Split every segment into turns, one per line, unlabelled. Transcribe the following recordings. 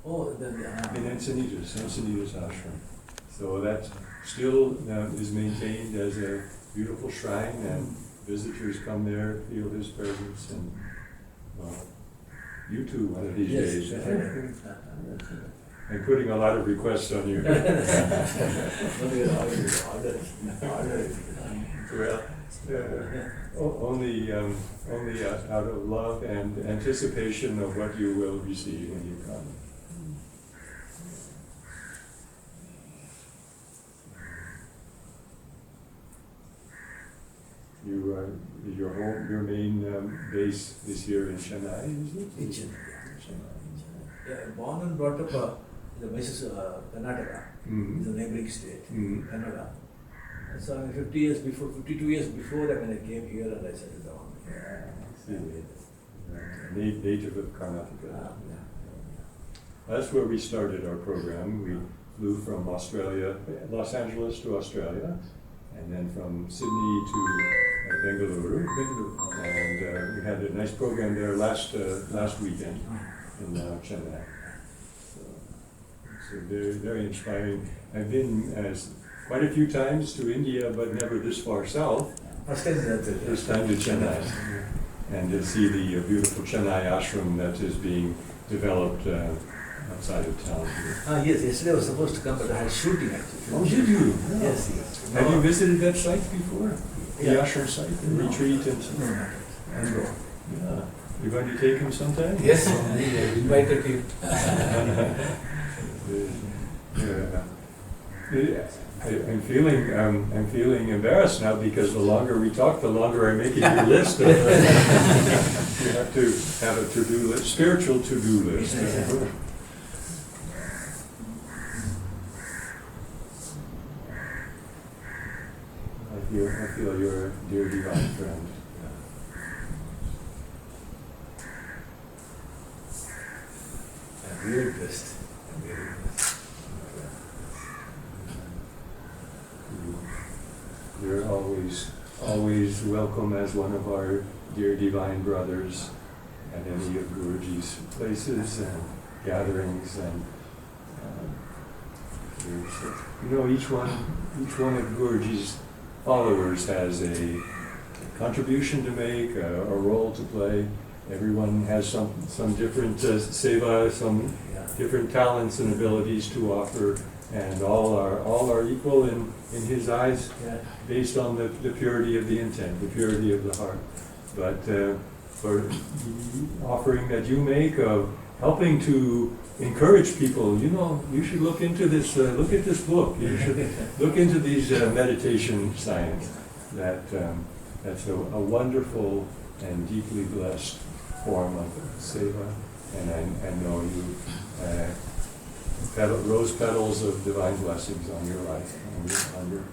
Oh,
in Encinitas ashram. So that still is maintained as a beautiful shrine, and visitors come there, feel his presence, and well, you too one of these days. I'm putting a lot of requests on you. Well, only out of love and anticipation of what you will receive when you come. Your main base is here in Chennai, is it?
In Chennai. Yeah, born and brought up in the Mysore, Karnataka, the neighboring state, Kannada. And so 52 years before that, when I came here and I settled down.
Native of Karnataka. That's where we started our program. We flew from Australia, Los Angeles to Australia, and then from Sydney to Bengaluru. And we had a nice program there last weekend in Chennai. So very, very inspiring. I've been quite a few times to India, but never this far south.
First time
to Chennai, and to see the beautiful Chennai ashram that is being developed outside of town here.
Yes, yesterday I was supposed to come, but I had shooting actually.
Oh, did you?
Yeah. Yes.
Have you visited that site before?
Yeah.
The ashram site, the retreat and so on?
No.
Yeah. You're going to take him sometime?
Yes, invited you.
I'm feeling embarrassed now, because the longer we talk, the longer I'm making your list. You have to have a to-do list, spiritual to-do list. I feel you're a dear divine friend.
I'm really blessed.
You're always welcome as one of our dear divine brothers at any of Guruji's places and gatherings, and each one of Guruji's followers has a contribution to make, a role to play. Everyone has some different seva, some different talents and abilities to offer, and all are equal in his eyes, based on the purity of the intent, the purity of the heart. But for the offering that you make of helping to encourage people, you should look into this, look at this book. You should look into these meditation science. That's a wonderful and deeply blessed form of seva, and I know you rose petals of divine blessings on your life, on your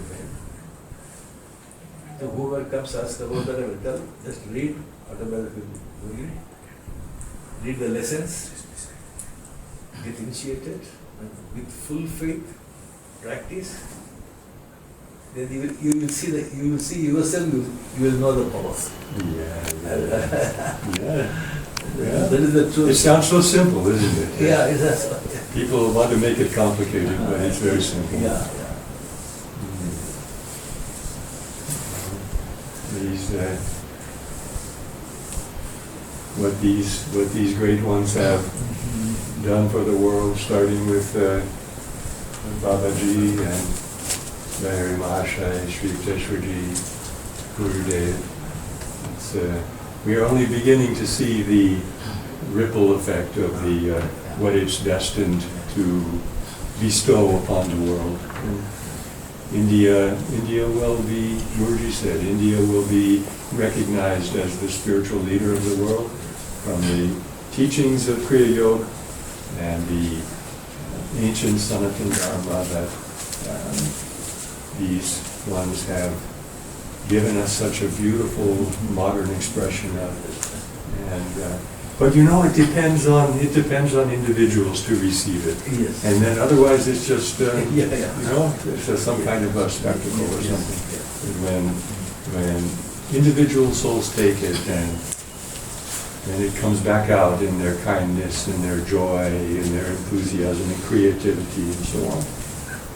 day.
So whoever comes ask about that, I will tell, just read whatever you read the lessons, get initiated, and with full faith, practice. Then you will see yourself, you will know the power.
Yeah.
That is the truth.
It sounds so simple, isn't it?
Yeah, it is.
People want to make it complicated, but it's very simple.
Yeah.
What these great ones have done for the world, starting with Babaji and Mary Mahashaya, Sri Yukteswarji, Gurudev. We are only beginning to see the ripple effect of what it's destined to bestow upon the world. India will be, Guruji said, India will be recognized as the spiritual leader of the world from the teachings of Kriya Yoga and the ancient Sanatana Dharma that these ones have given us such a beautiful modern expression of it. And but it depends on individuals to receive it.
Yes.
And then otherwise it's just it's just some kind of a spectacle or something. And when individual souls take it, and and it comes back out in their kindness, in their joy, in their enthusiasm and creativity and so on.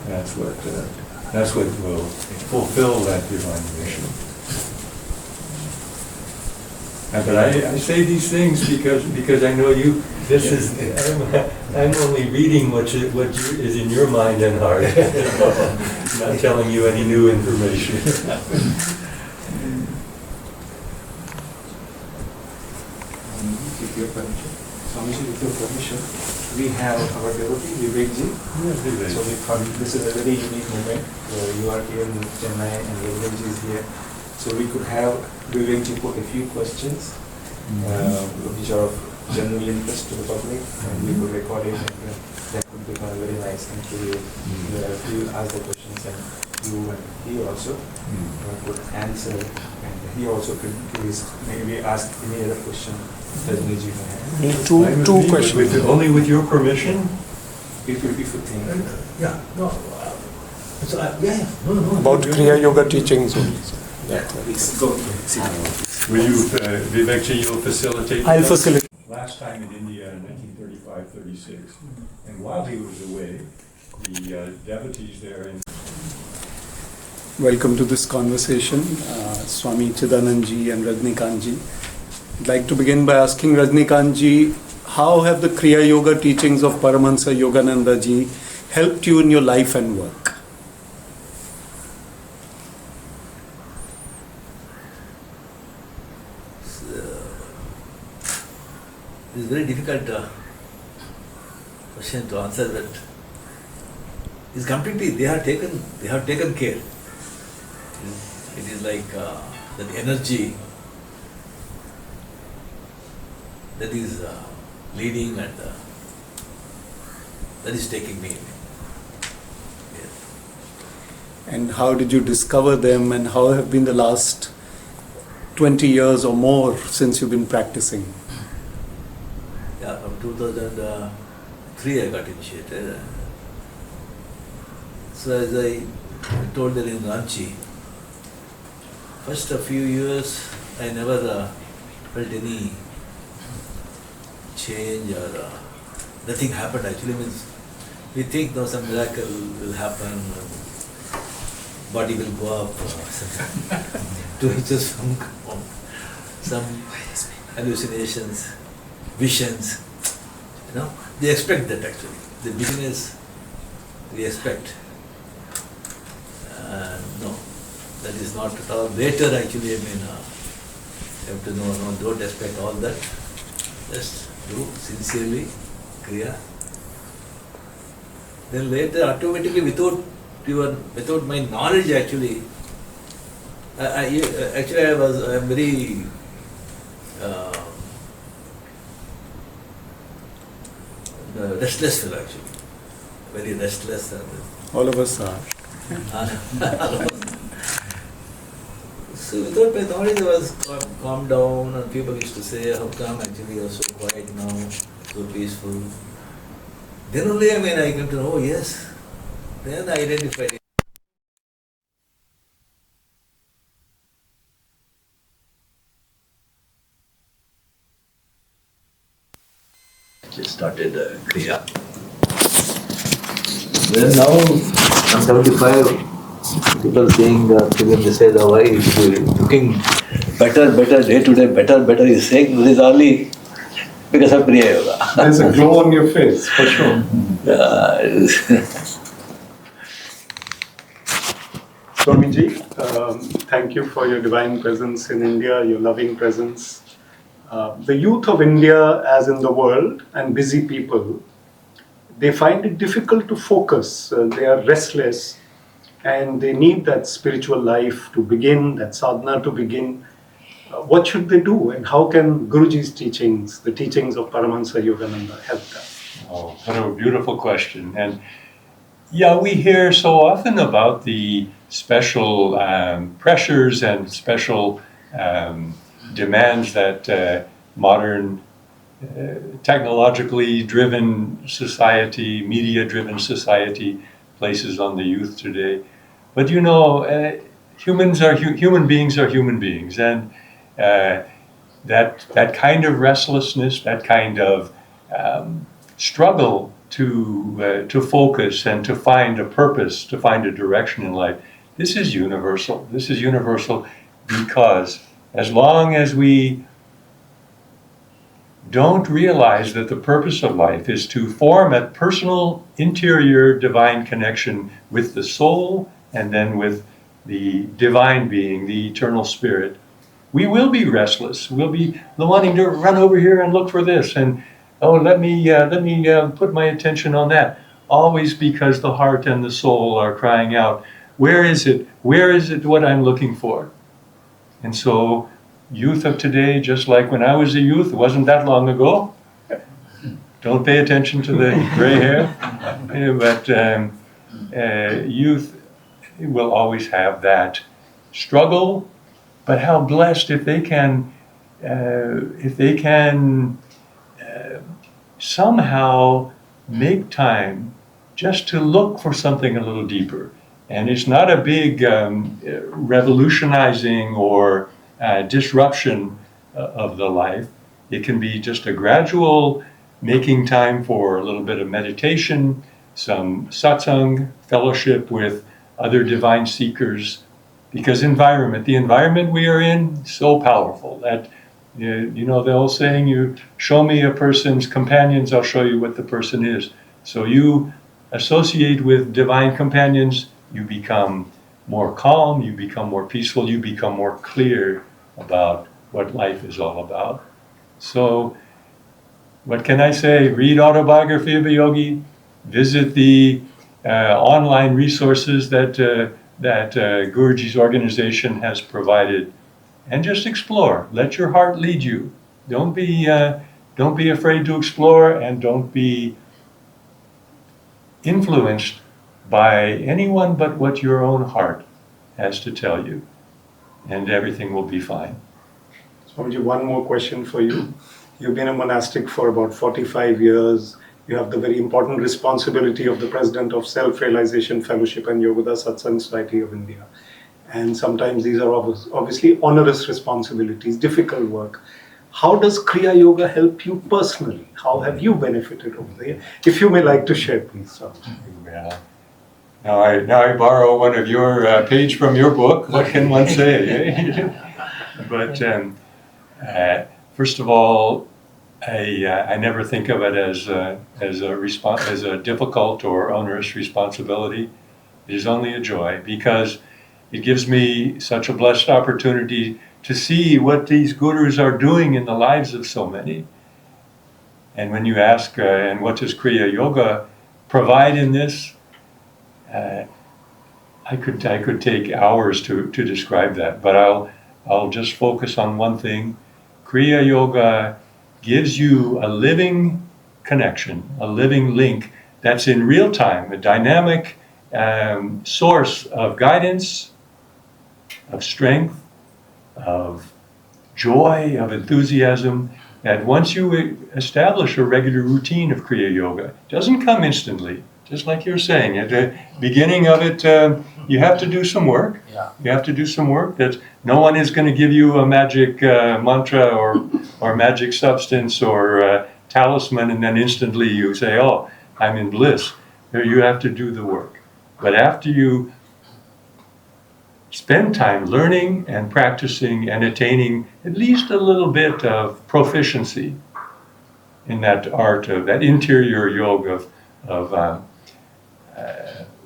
That's what will fulfill that divine mission. But I say these things because I know you. This is I'm only reading what is in your mind and heart, not telling you any new information.
With your permission, Swamiji, with your permission, we have our devotee Vivekji. So we thought this is a very unique moment. You are here in Chennai and Vivekji is here. So we could have Vivekji put a few questions which are of general interest to the public, and we could record it, and that would become a very nice thing to you. He will ask the questions, and you and he also could answer, and he also could maybe ask any other question that Niji may have.
Two questions. Only with your permission?
It will be for thing.
Yeah, no. So, no.
About Kriya Yoga teachings.
Yeah, please go.
Will you, Vivekji, you'll facilitate?
I'll facilitate.
Last time in India in 1935-36, and while he was away, the devotees there in...
Welcome to this conversation, Swami Chidanandji and Rajnikantji. I'd like to begin by asking Rajnikantji, how have the Kriya Yoga teachings of Paramahansa Yogananda ji helped you in your life and work?
It's a very difficult question to answer, but it's completely, they have taken care. It is like that energy that is leading and that is taking me. Yes.
And how did you discover them, and how have been the last 20 years or more since you've been practicing?
Yeah, from 2003 I got initiated. So as I told them in Ranchi, first a few years I never felt any change or nothing happened actually. Means we think now some miracle will happen, body will go up, to just some hallucinations, visions. You know, they expect that actually. The beginners, we expect. No, that is not at all. Later actually, you have to know, no, don't expect all that. Just do sincerely, Kriya. Then later, automatically, without my knowledge actually, I am very restless fellow actually. Very restless.
All of us are.
So without my knowledge, I was calmed down, and people used to say, how come actually you're so quiet now, so peaceful. Then only I came to know, oh yes, then I identified it. Just started Kriya. Then now, I'm 75, people saying, they said, oh, why is he looking better, day to day, better. He's saying this is only because of Kriya Yoga.
There's a glow on your face, for sure. Swamiji, thank you for your divine presence in India, your loving presence. The youth of India, as in the world, and busy people, they find it difficult to focus. They are restless, and they need that spiritual life to begin, that sadhana to begin. What should they do, and how can Guruji's teachings, the teachings of Paramahansa Yogananda, help them?
Oh, what a beautiful question. And yeah, we hear so often about the special pressures and special demands that modern technologically driven society, media driven society places on the youth today. But you know, human beings are human beings, and that kind of restlessness, that kind of struggle to focus and to find a purpose, to find a direction in life. This is universal. This is universal because as long as we don't realize that the purpose of life is to form a personal interior divine connection with the soul and then with the divine being, the eternal spirit, we will be restless. We'll be wanting to run over here and look for this, and let me put my attention on that. Always because the heart and the soul are crying out, where is it? Where is it what I'm looking for? And so youth of today, just like when I was a youth, it wasn't that long ago. Don't pay attention to the gray hair. But youth will always have that struggle. But how blessed if they can somehow make time just to look for something a little deeper. And it's not a big revolutionizing or disruption of the life. It can be just a gradual making time for a little bit of meditation, some satsang, fellowship with other divine seekers, because the environment we are in is so powerful that, you know the old saying, you show me a person's companions, I'll show you what the person is. So you associate with divine companions, you become more calm, you become more peaceful, you become more clear about what life is all about. So, what can I say? Read Autobiography of a Yogi, visit the online resources that Guruji's organization has provided, and just explore. Let your heart lead you. Don't be afraid to explore, and don't be influenced by anyone but what your own heart has to tell you, and everything will be fine.
Swamiji, one more question for you. You've been a monastic for about 45 years. You have the very important responsibility of the President of Self-Realization Fellowship and Yogoda Satsang Society of India. And sometimes these are obviously onerous responsibilities, difficult work. How does Kriya Yoga help you personally? How have you benefited over there? If you may like to share, please, Swamiji.
Yeah. Now I borrow one of your page from your book. What can one say? But first of all, I never think of it as a difficult or onerous responsibility. It is only a joy, because it gives me such a blessed opportunity to see what these gurus are doing in the lives of so many. And when you ask, and what does Kriya Yoga provide in this? I could take hours to describe that, but I'll just focus on one thing. Kriya Yoga gives you a living connection, a living link that's in real time, a dynamic source of guidance, of strength, of joy, of enthusiasm. And once you establish a regular routine of Kriya Yoga, it doesn't come instantly. Just like you're saying, at the beginning of it, you have to do some work.
Yeah.
You have to do some work. That no one is going to give you a magic mantra or magic substance or talisman, and then instantly you say, "Oh, I'm in bliss." You have to do the work. But after you spend time learning and practicing and attaining at least a little bit of proficiency in that art of that interior yoga of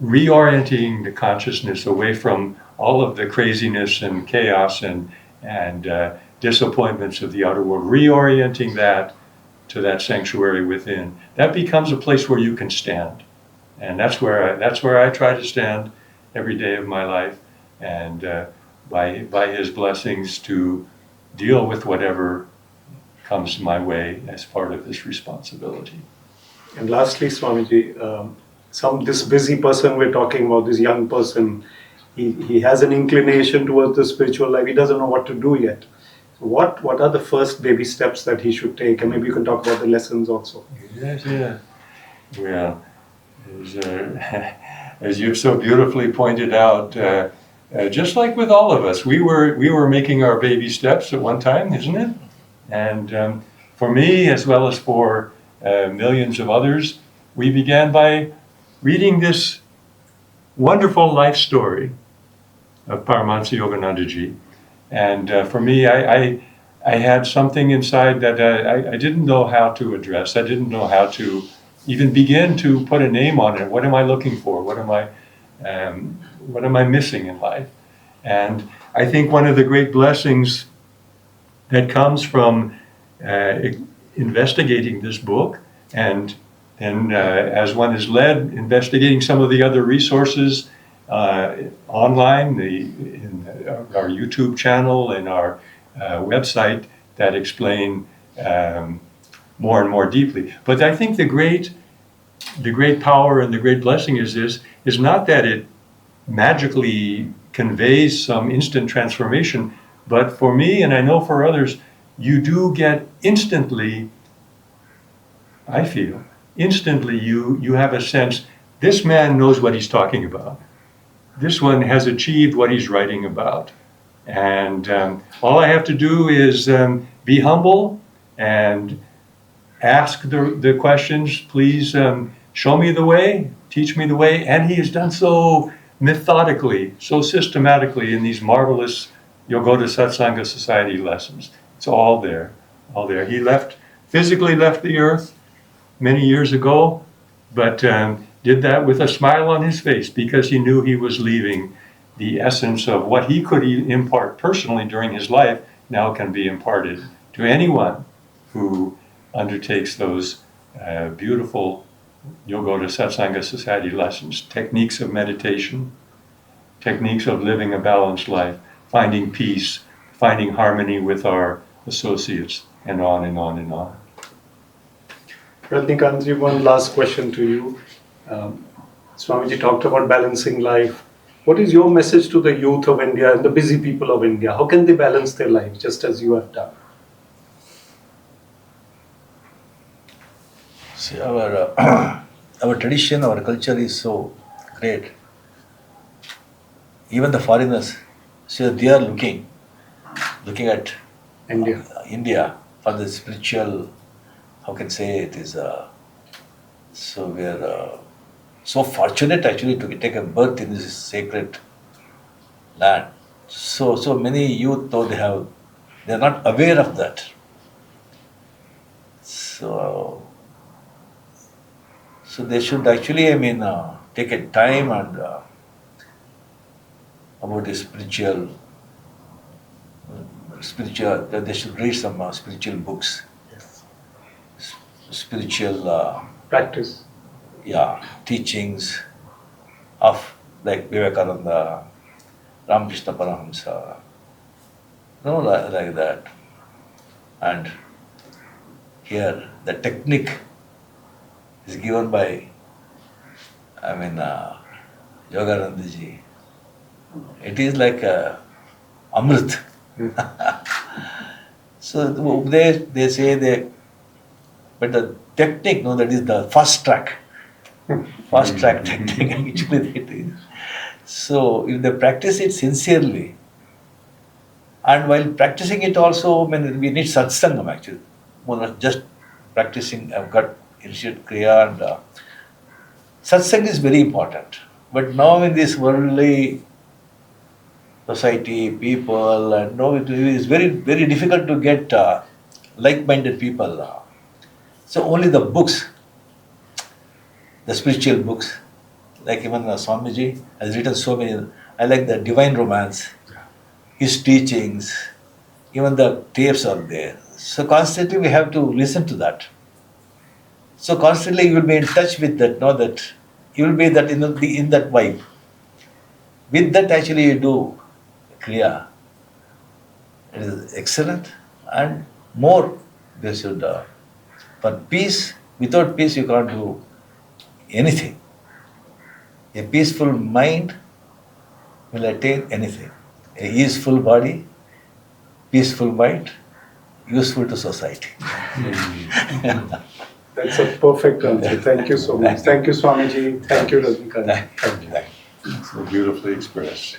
reorienting the consciousness away from all of the craziness and chaos and disappointments of the outer world, reorienting that to that sanctuary within, that becomes a place where you can stand. And that's where I try to stand every day of my life, and by his blessings to deal with whatever comes my way as part of this responsibility.
And lastly, Swamiji, this busy person we're talking about, this young person, he has an inclination towards the spiritual life. He doesn't know what to do yet. What are the first baby steps that he should take? And maybe you can talk about the lessons also.
Yes, yeah. Well, as you've so beautifully pointed out, just like with all of us, we were making our baby steps at one time, isn't it? And for me, as well as for millions of others, we began by reading this wonderful life story of Paramahansa Yoganandaji. And for me, I had something inside that I didn't know how to address. I didn't know how to even begin to put a name on it. What am I looking for? What am I missing in life? And I think one of the great blessings that comes from investigating this book, and then as one is led, investigating some of the other resources online, in our YouTube channel and our website that explain more and more deeply. But I think the great power and the great blessing is not that it magically conveys some instant transformation, but for me, and I know for others, you do get instantly, I feel, instantly you have a sense, this man knows what he's talking about. This one has achieved what he's writing about. And all I have to do is be humble and ask the questions, please show me the way, teach me the way. And he has done so methodically, so systematically in these marvelous Yogoda Satsanga Society lessons. It's all there, all there. He physically left the earth many years ago, but did that with a smile on his face because he knew he was leaving the essence of what he could impart personally during his life now can be imparted to anyone who undertakes those beautiful Yogoda Satsanga Society lessons, techniques of meditation, techniques of living a balanced life, finding peace, finding harmony with our associates, and on and on and on.
Rajnikantji, one last question to you. Swamiji talked about balancing life. What is your message to the youth of India and the busy people of India? How can they balance their life just as you have done?
See, our tradition, our culture is so great. Even the foreigners, so they are looking at India for the spiritual. How can I say it is? So we are so fortunate actually to take a birth in this sacred land. So many youth, though they are not aware of that. So they should actually, take a time and about the spiritual. They should read some spiritual books.
Yes.
Spiritual
practice.
Yeah, teachings of like Vivekananda, Ramakrishna Pariharams, like that. And here the technique is given by, Yoganandaji. It is like Amrit. So they say but the technique, that is the fast track technique actually it is. So if they practice it sincerely, and while practicing it also, we need satsangam actually. Not just practicing, I've got initiate Kriya and satsang is very important. But now in this worldly society, people, and now it is very, very difficult to get like-minded people. So only the books, the spiritual books, like even Swamiji has written so many. I like the Divine Romance, his teachings, even the tapes are there. So constantly we have to listen to that. So constantly you will be in touch with that, know that you will be that in that vibe. With that actually you do Kriya. It is excellent, and more they should. For peace, without peace you can't do anything. A peaceful mind will attain anything. A easeful body, peaceful mind, useful to society.
That's a perfect answer. Thank you so much. Thank you, Swamiji. Thank you, Rajnikant.
Thank you.
So beautifully expressed.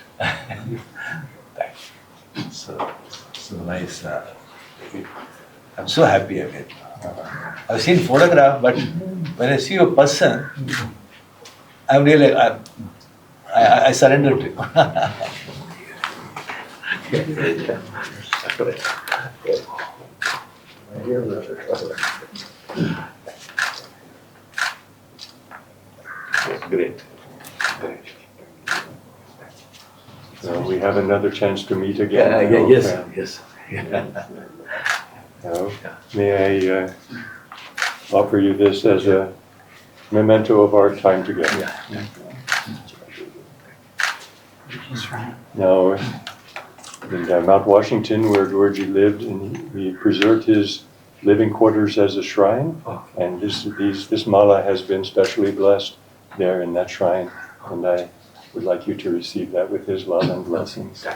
So nice. I'm so happy again. I've seen photograph, but when I see a person, I'm really, I surrender to you. Great.
So we have another chance to meet again.
Yes.
Now, may I offer you this as a memento of our time together. Now, in Mount Washington, where Guruji lived, and he preserved his living quarters as a shrine, and this mala has been specially blessed there in that shrine, and I would like you to receive that with his love and blessings.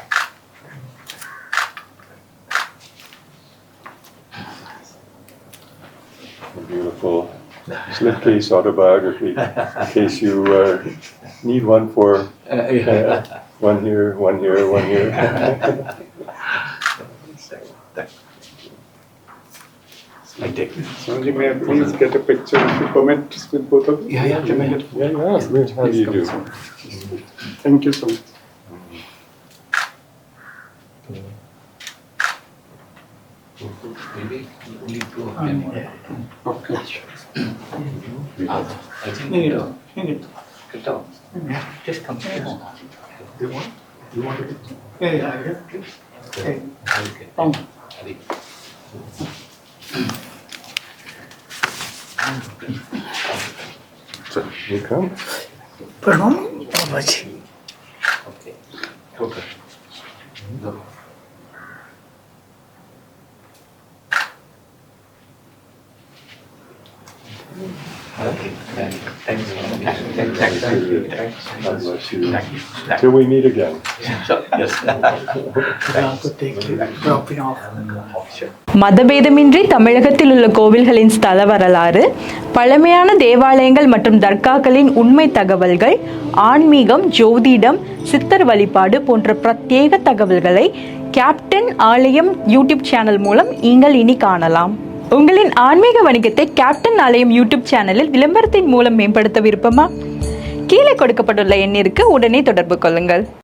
A beautiful slipcase autobiography, in case you need one for one here, one here, one here.
I take it.
Swamiji, may I please get a picture if you permit with both of you? Can I get?
How do you do?
Thank you so much.
Maybe only two of them.
Okay.
I think get down. Just come here. Do you want it? Okay. Adi.
So, you come.
Pranam Babaji.
Okay. Go. Okay. Thanks.
God bless you. Till we meet again.
Yes.
மதபேதமின்றி தமிழகத்தில் உள்ள கோவில்களின் ஸ்தல வரலாறு, பழமையான தேவாலயங்கள் மற்றும் தர்காக்களின் உண்மை தகவல்கள், ஆன்மீகம், ஜோதிடம், சித்தர் வழிபாடு போன்ற பிரத்யேக தகவல்களை கேப்டன் ஆலயம் யூடியூப் சேனல் மூலம் நீங்கள் இனி காணலாம். உங்களின் ஆன்மீக வணிகத்தை கேப்டன் ஆலயம் யூடியூப் சேனலில் விளம்பரத்தின் மூலம் மேம்படுத்த விருப்பமா? கீழே கொடுக்கப்பட்டுள்ள எண்ணிற்கு உடனே தொடர்பு கொள்ளுங்கள்.